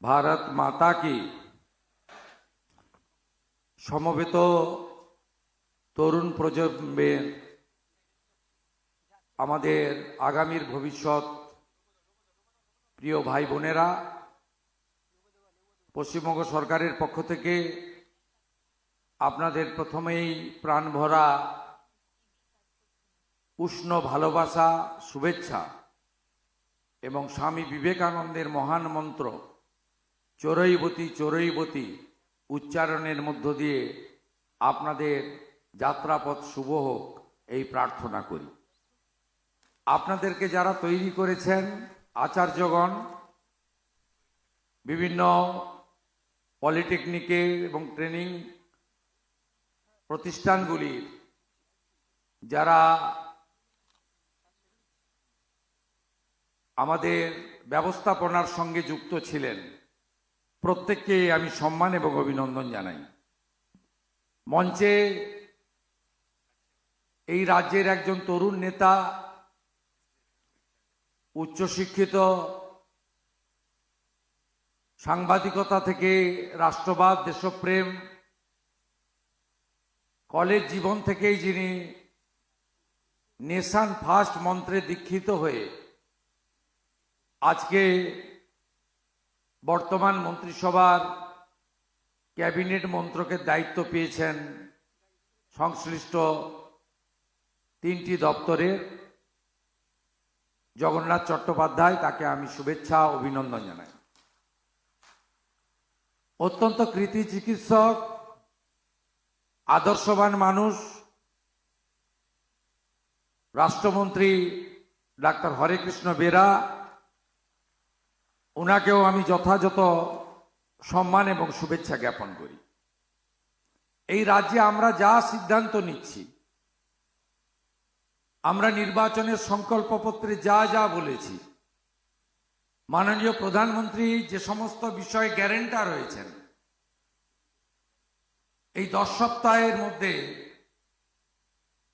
ভারত মাতা কি। সমবেত তরুণ প্রজন্মের আমাদের আগামীর ভবিষ্যৎ প্রিয় ভাই বোনেরা, পশ্চিমবঙ্গ সরকারের পক্ষ থেকে আপনাদের প্রথমেই প্রাণভরা উষ্ণ ভালোবাসা, শুভেচ্ছা এবং স্বামী বিবেকানন্দের মহান মন্ত্র চরৈবতী চরৈবতী উচ্চারণের মধ্য দিয়ে আপনাদের যাত্রাপথ শুভ হোক এই প্রার্থনা করি। আপনাদেরকে যারা তৈরি করেছেন আচার্যগণ, বিভিন্ন পলিটেকনিকে এবং ট্রেনিং প্রতিষ্ঠানগুলির যারা আমাদের ব্যবস্থাপনার সঙ্গে যুক্ত ছিলেন, প্রত্যেককে আমি সম্মান এবং অভিনন্দন জানাই। মঞ্চে এই রাজ্যের একজন তরুণ নেতা, উচ্চশিক্ষিত, সাংবাদিকতা থেকে রাষ্ট্রবাদ, দেশপ্রেম, কলেজ জীবন থেকেই যিনি নেশন ফার্স্ট মন্ত্রে দীক্ষিত হয়ে আজকে বর্তমান মন্ত্রিসভার ক্যাবিনেট মন্ত্রকের দায়িত্ব পেয়েছেন সংশ্লিষ্ট 3টি দপ্তরের, জগন্নাথ চট্টোপাধ্যায়, তাকে আমি শুভেচ্ছা অভিনন্দন জানাই। অত্যন্ত কৃতি চিকিৎসক, আদর্শবান মানুষ, রাষ্ট্রমন্ত্রী ডাক্তার হরেকৃষ্ণ বেরা, ওনাকেও আমি যথাযথ সম্মান এবং শুভেচ্ছা জ্ঞাপন করি। এই রাজ্যে আমরা যা সিদ্ধান্ত নিচ্ছি, আমরা নির্বাচনের সংকল্পপত্রে যা যা বলেছি, মাননীয় প্রধানমন্ত্রী যে সমস্ত বিষয়ে গ্যারেন্টার রয়েছেন, এই 10 সপ্তাহের মধ্যে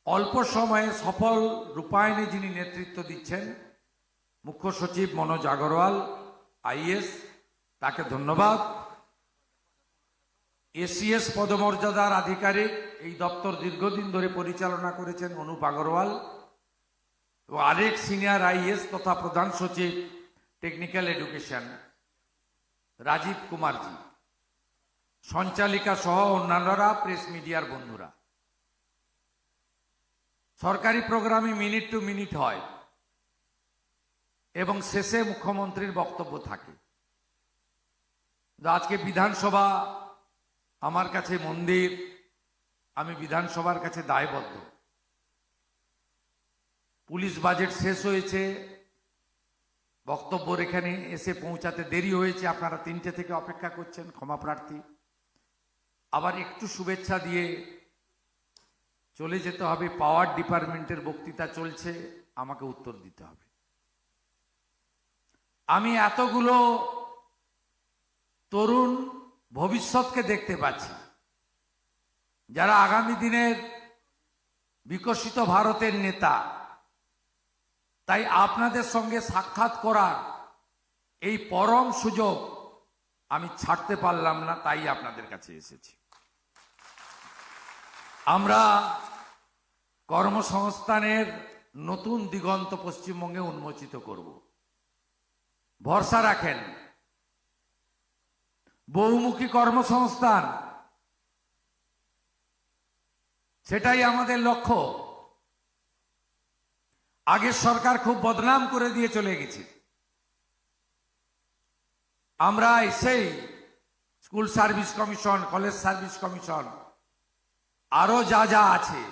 অল্প সময়ে সফল রূপায়ণে যিনি নেতৃত্ব দিচ্ছেন, মুখ্য সচিব মনোজ আগরওয়াল আইএস, তাকে ধন্যবাদ। এসিএস পদমর্যাদার আধিকারিক, এই দপ্তর দীর্ঘদিন ধরে পরিচালনা করেছেন অনুপ আগরওয়াল, এবং আরেক সিনিয়র আইএস তথা প্রধান সচিব টেকনিক্যাল এডুকেশন রাজীব কুমারজি, সঞ্চালিকা সহ অন্যান্যরা, প্রেস মিডিয়ার বন্ধুরা। সরকারি প্রোগ্রামে মিনিট টু মিনিট হয় এবং শেষে মুখ্যমন্ত্রীর বক্তব্য থাকে। আজকে বিধানসভা আমার কাছে মন্দির, আমি বিধানসভার কাছে দায়বদ্ধ। পুলিশ বাজেট শেষ হয়েছে, বক্তব্য এখানে এসে পৌঁছাতে দেরি হয়েছে, আপনারা 3টে থেকে অপেক্ষা করছেন, ক্ষমা প্রার্থী। আবার একটু শুভেচ্ছা দিয়ে চলে যেতে হবে। পাওয়ার ডিপার্টমেন্টের বক্তৃতা চলছে, আমাকে উত্তর দিতে হবে। আমি এতগুলো তরুণ ভবিষ্যৎকে দেখতে পাচ্ছি, যারা আগামী দিনের বিকশিত ভারতের নেতা। তাই আপনাদের সঙ্গে সাক্ষাৎ করার এই পরম সুযোগ আমি ছাড়তে পারলাম না, তাই আপনাদের কাছে এসেছি। আমরা কর্মসংস্থানের নতুন দিগন্ত পশ্চিমবঙ্গে উন্মোচিত করব। ভরসা রাখেন, বহুমুখী কর্মসংস্থান, সেটাই আমাদের লক্ষ্য। আগের সরকার খুব বদনাম করে দিয়ে চলে গেছে। আমরা এসেই school service commission, college service commission, আরো যা যা আছে,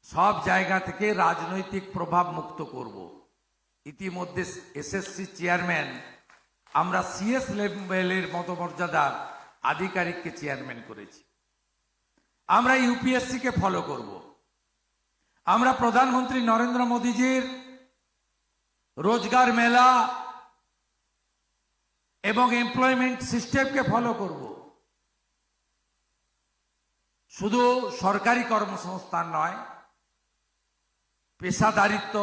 সব জায়গা থেকে রাজনৈতিক প্রভাব মুক্ত করব। ইতিমধ্যে এসএসসি চেয়ারম্যান, আমরা সিএস লেভেলের মতমর্যাদার আধিকারিককে চেয়ারম্যান করেছি। আমরা ইউপিএসসি কে ফলো করব। আমরা প্রধানমন্ত্রী নরেন্দ্র মোদীজির রোজগার মেলা এবং এমপ্লয়মেন্ট সিস্টেমকে ফলো করব। শুধু সরকারি কর্মসংস্থান নয়, পেশাদারিত্ব,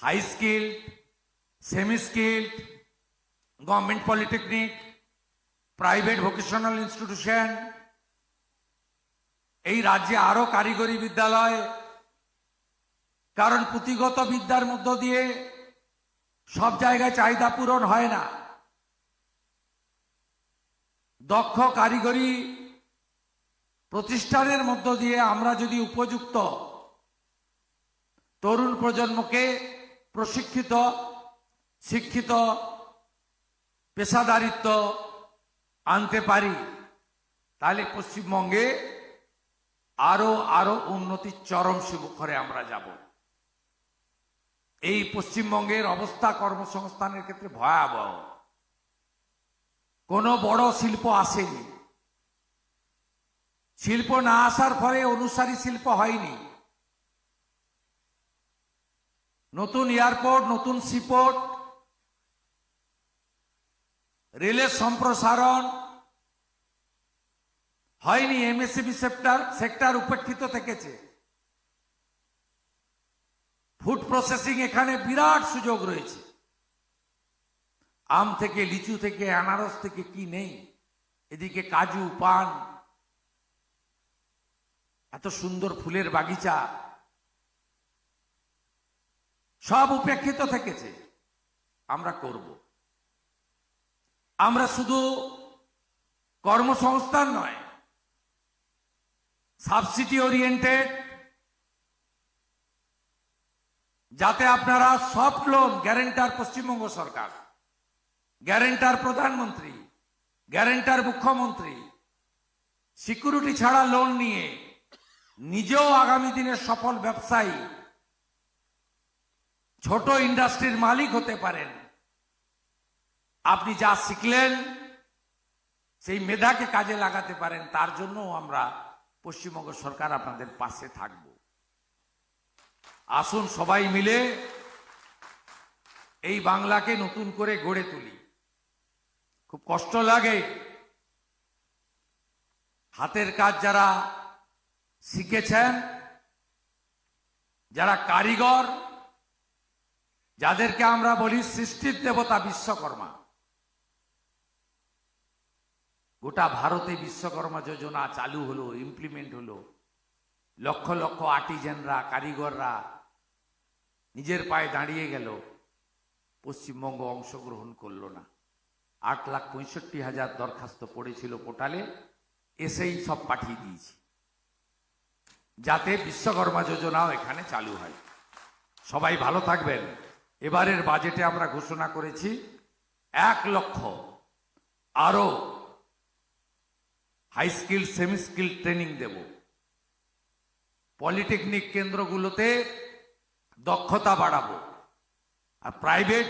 high skill, semi skill, government polytechnic, private vocational institution, এই রাজ্যে আরো কারিগরি বিদ্যালয়, কারণ পুঁথিগত বিদ্যার মধ্য দিয়ে সব জায়গায় চাহিদা পূরণ হয় না। দক্ষ কারিগরি প্রতিষ্ঠানের মধ্য দিয়ে আমরা যদি উপযুক্ত তরুণ প্রজন্মকে প্রশিক্ষিত, শিক্ষিত, পেশাদারিত্ব আনতে পারি, তাহলে পশ্চিমবঙ্গে আরো আরো উন্নতির চরম শিখরে আমরা যাব। এই পশ্চিমবঙ্গের অবস্থা কর্মসংস্থানের ক্ষেত্রে ভয়াবহ। কোনো বড় শিল্প আসেনি, শিল্প না আসার ফলে অনুসারী শিল্প হয়নি। নতুন এয়ারপোর্ট, নতুন সিপোর্ট, রেলের সম্প্রসারণ হয়নি। এমএসএমই সেক্টর উপেক্ষিত থেকেছে। ফুড প্রসেসিং এখানে বিরাট সুযোগ রয়েছে। আম থেকে, লিচু থেকে, আনারস থেকে কি নেই, এদিকে কাজু, পান, এত সুন্দর ফুলের বাগিচা, সব উপেক্ষিত থেকেছে। আমরা করব। আমরা শুধু কর্মসংস্থান নয়, সাবসিডি ওরিয়েন্টেড, যাতে আপনারা সফট লোন, গ্যারেন্টার পশ্চিমবঙ্গ সরকার, গ্যারেন্টার প্রধানমন্ত্রী, গ্যারেন্টার মুখ্যমন্ত্রী, সিকিউরিটি ছাড়া লোন নিয়ে নিজেও আগামী দিনের সফল ব্যবসায়ী, ছোট ইন্ডাস্ট্রির মালিক হতে পারেন। আপনি যা শিখলেন সেই মেধাকে কাজে লাগাতে পারেন, তার জন্য আমরা পশ্চিমবঙ্গ সরকার আপনাদের পাশে থাকব। আসুন সবাই মিলে এই বাংলাকে নতুন করে গড়ে তুলি। খুব কষ্ট লাগে, হাতের কাজ যারা শিখেছেন, যারা কারিগর, যাদেরকে আমরা বলি সৃষ্টির দেবতা বিশ্বকর্মা, গোটা ভারতে বিশ্বকর্মা যোজনা চালু হলো, ইমপ্লিমেন্ট হলো। লক্ষ লক্ষ আর্টিজানরা, কারিগররা নিজের পায়ে দাঁড়িয়ে গেল। পশ্চিমবঙ্গ অংশগ্রহণ করলো না। 8,65,000 দরখাস্ত পড়েছিল পোর্টালে, এসেই সব পাঠিয়ে দিয়েছি, যাতে বিশ্বকর্মা যোজনাও এখানে চালু হয়। সবাই ভালো থাকবেন। এবারের বাজেটে আমরা ঘোষণা করেছি 1 লক্ষ আরো high skill, semi skill training দেব। পলিটেকনিক কেন্দ্রগুলোতে দক্ষতা বাড়াবো। আর প্রাইভেট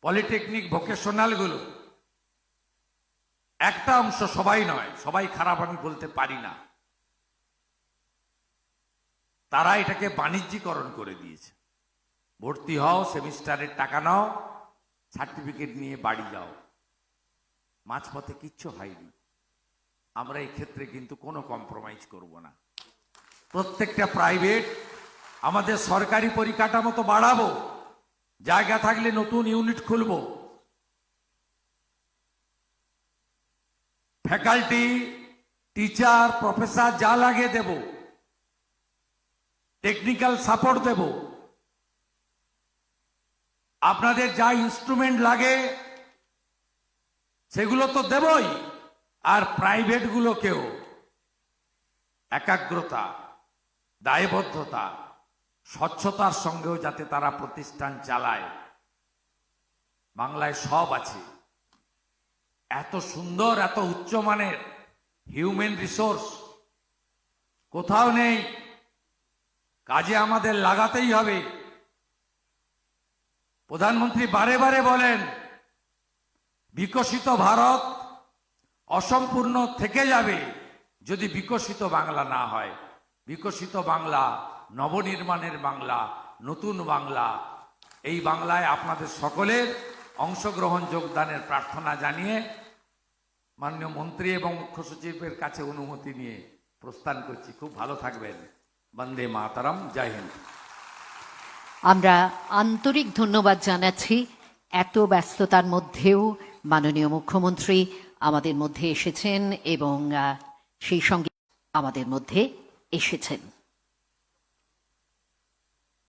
পলিটেকনিক ভোকেশনালগুলো, একটা অংশ, সবাই নয়, সবাই খারাপ আমি বলতে পারি না, তারা এটাকে বাণিজ্যিকরণ করে দিয়েছে। ভর্তি হও, সেমিস্টারের টাকা নাও, সার্টিফিকেট নিয়ে বাড়ি যাও। মাঝপথে কিচ্ছু হয়নি। আমরা এই ক্ষেত্রে কিন্তু কোনো কম্প্রোমাইজ করব না। প্রত্যেকটা প্রাইভেট, আমাদের সরকারি পরিকাঠামো তো বাড়াবো, জায়গা থাকলে নতুন ইউনিট খুলব। ফ্যাকাল্টি, টিচার, প্রফেসর যা লাগে দেব, টেকনিক্যাল সাপোর্ট দেব। আপনাদের যা ইনস্ট্রুমেন্ট লাগে সেগুলো তো দেবই। আর প্রাইভেট গুলোকেও একাগ্রতা, দায়বদ্ধতা, স্বচ্ছতার সঙ্গেও যাতে তারা প্রতিষ্ঠান চালায়। বাংলায় সব আছে, এত সুন্দর, এত উচ্চমানের হিউম্যান রিসোর্স কোথাও নেই। কাজে আমাদের লাগাতেই হবে। প্রধানমন্ত্রী বারে বারে বলেন, বিকশিত ভারত অসম্পূর্ণ থেকে যাবে যদি বিকশিত বাংলা না হয়। বিকশিত বাংলা, নবনির্মাণের বাংলা, নতুন বাংলা, এই বাংলায় আপনাদের সকলের অংশগ্রহণ, যোগদানের প্রার্থনা জানিয়ে মাননীয় মন্ত্রী এবং মুখ্য সচিবের কাছে অনুমতি নিয়ে প্রস্থান করছি। খুব ভালো থাকবেন। বন্দে মাতরম। জয় হিন্দ। আমরা আন্তরিক ধন্যবাদ জানাচ্ছি এত ব্যস্ততার মধ্যেও মাননীয় মুখ্যমন্ত্রী আমাদের মধ্যে এসেছেন এবং সেই সঙ্গে আমাদের মধ্যে এসেছেন।